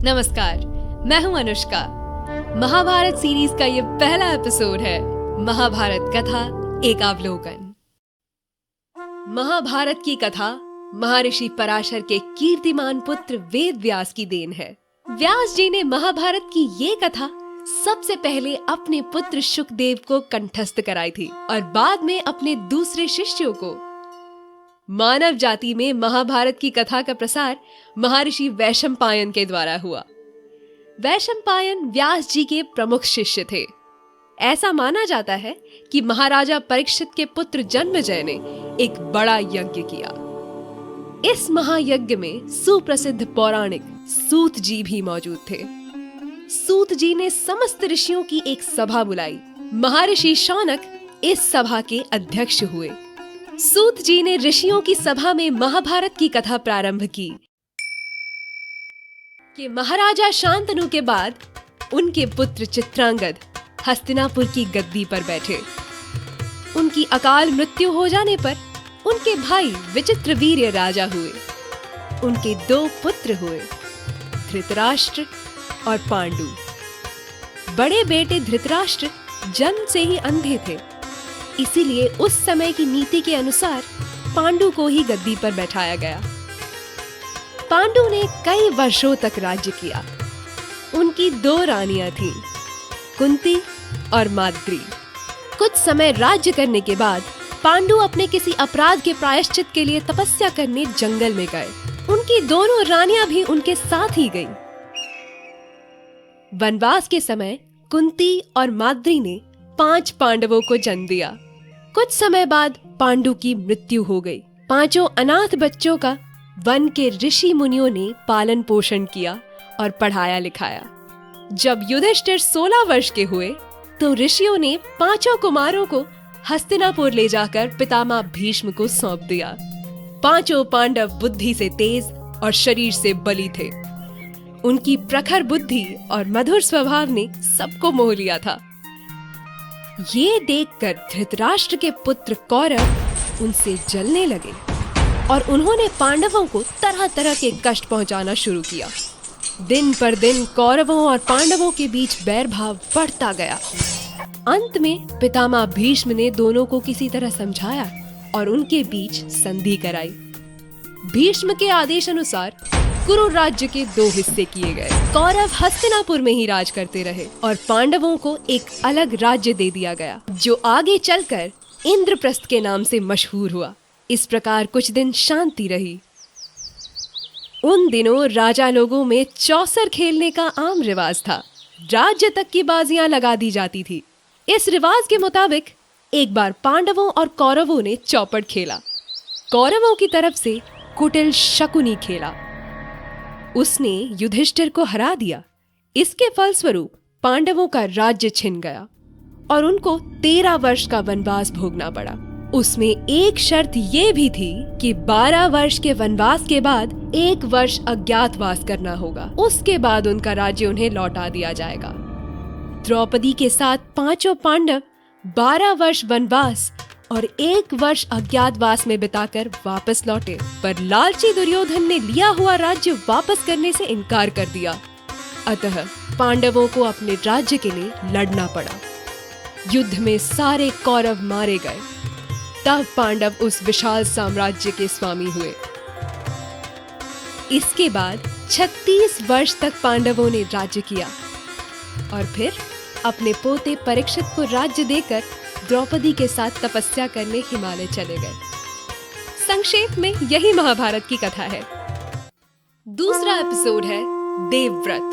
नमस्कार, मैं हूं अनुष्का। महाभारत सीरीज का ये पहला एपिसोड है महाभारत कथा एक अवलोकन। महाभारत की कथा महर्षि पराशर के कीर्तिमान पुत्र वेद व्यास की देन है। व्यास जी ने महाभारत की ये कथा सबसे पहले अपने पुत्र शुकदेव को कंठस्थ कराई थी और बाद में अपने दूसरे शिष्यों को। मानव जाति में महाभारत की कथा का प्रसार महर्षि वैशंपायन के द्वारा हुआ। वैशंपायन व्यास जी के प्रमुख शिष्य थे। ऐसा माना जाता है कि महाराजा परीक्षित के पुत्र जन्मेजय ने एक बड़ा यज्ञ किया। इस महायज्ञ में सुप्रसिद्ध पौराणिक सूत जी भी मौजूद थे। सूत जी ने समस्त ऋषियों की एक सभा बुलाई। महर्षि शौनक इस सभा के अध्यक्ष हुए। सूत जी ने ऋषियों की सभा में महाभारत की कथा प्रारंभ की कि महाराजा शांतनु के बाद उनके पुत्र चित्रांगद हस्तिनापुर की गद्दी पर बैठे। उनकी अकाल मृत्यु हो जाने पर उनके भाई विचित्रवीर्य राजा हुए। उनके 2 पुत्र हुए, धृतराष्ट्र और पांडु। बड़े बेटे धृतराष्ट्र जन्म से ही अंधे थे, इसीलिए उस समय की नीति के अनुसार पांडु को ही गद्दी पर बैठाया गया। पांडु ने कई वर्षों तक राज्य किया। उनकी 2 रानियां थीं, कुंती और माद्री। कुछ समय राज्य करने के बाद पांडु अपने किसी अपराध के प्रायश्चित के लिए तपस्या करने जंगल में गए। उनकी दोनों रानियां भी उनके साथ ही गईं। वनवास के समय कुंती और माद्री ने 5 पांडवों को जन्म दिया। कुछ समय बाद पांडु की मृत्यु हो गई। 5 अनाथ बच्चों का वन के ऋषि मुनियों ने पालन पोषण किया और पढ़ाया लिखाया। जब युधिष्ठिर 16 वर्ष के हुए तो ऋषियों ने 5 कुमारों को हस्तिनापुर ले जाकर पितामह भीष्म को सौंप दिया। 5 पांडव बुद्धि से तेज और शरीर से बली थे। उनकी प्रखर बुद्धि और मधुर स्वभाव ने सबको मोह लिया था। ये देखकर धृतराष्ट्र के पुत्र कौरव उनसे जलने लगे और उन्होंने पांडवों को तरह तरह के कष्ट पहुंचाना शुरू किया। दिन पर दिन कौरवों और पांडवों के बीच बैर भाव बढ़ता गया। अंत में पितामह भीष्म ने दोनों को किसी तरह समझाया और उनके बीच संधि कराई। भीष्म के आदेश अनुसार कुरु राज्य के 2 हिस्से किए गए। कौरव हस्तिनापुर में ही राज करते रहे और पांडवों को एक अलग राज्य दे दिया गया, जो आगे चलकर इंद्रप्रस्थ के नाम से मशहूर हुआ। इस प्रकार कुछ दिन शांति रही। उन दिनों राजा लोगों में चौसर खेलने का आम रिवाज था। राज्य तक की बाजियां लगा दी जाती थी। इस रिवाज के मुताबिक एक बार पांडवों और कौरवों ने चौपड़ खेला। कौरवों की तरफ से कुटिल शकुनी खेला। उसने युधिष्ठिर को हरा दिया। इसके फलस्वरूप पांडवों का राज्य छिन गया और उनको 13 वर्ष का वनवास भोगना पड़ा। उसमें एक शर्त ये भी थी कि 12 वर्ष के वनवास के बाद 1 वर्ष अज्ञातवास करना होगा। उसके बाद उनका राज्य उन्हें लौटा दिया जाएगा। द्रौपदी के साथ 5 पांडव 12 वर्ष वनवास और 1 वर्ष अज्ञातवास में बिताकर वापस लौटे, पर लालची दुर्योधन ने लिया हुआ राज्य वापस करने से इनकार कर दिया। अतः पांडवों को अपने राज्य के लिए लड़ना पड़ा। युद्ध में सारे कौरव मारे गए। तब पांडव उस विशाल साम्राज्य के स्वामी हुए। इसके बाद 36 वर्ष तक पांडवों ने राज्य किया और फिर अपने पोते परीक्षित को राज्य देकर द्रौपदी के साथ तपस्या करने हिमालय चले गए। संक्षेप में यही महाभारत की कथा है। दूसरा एपिसोड है देवव्रत।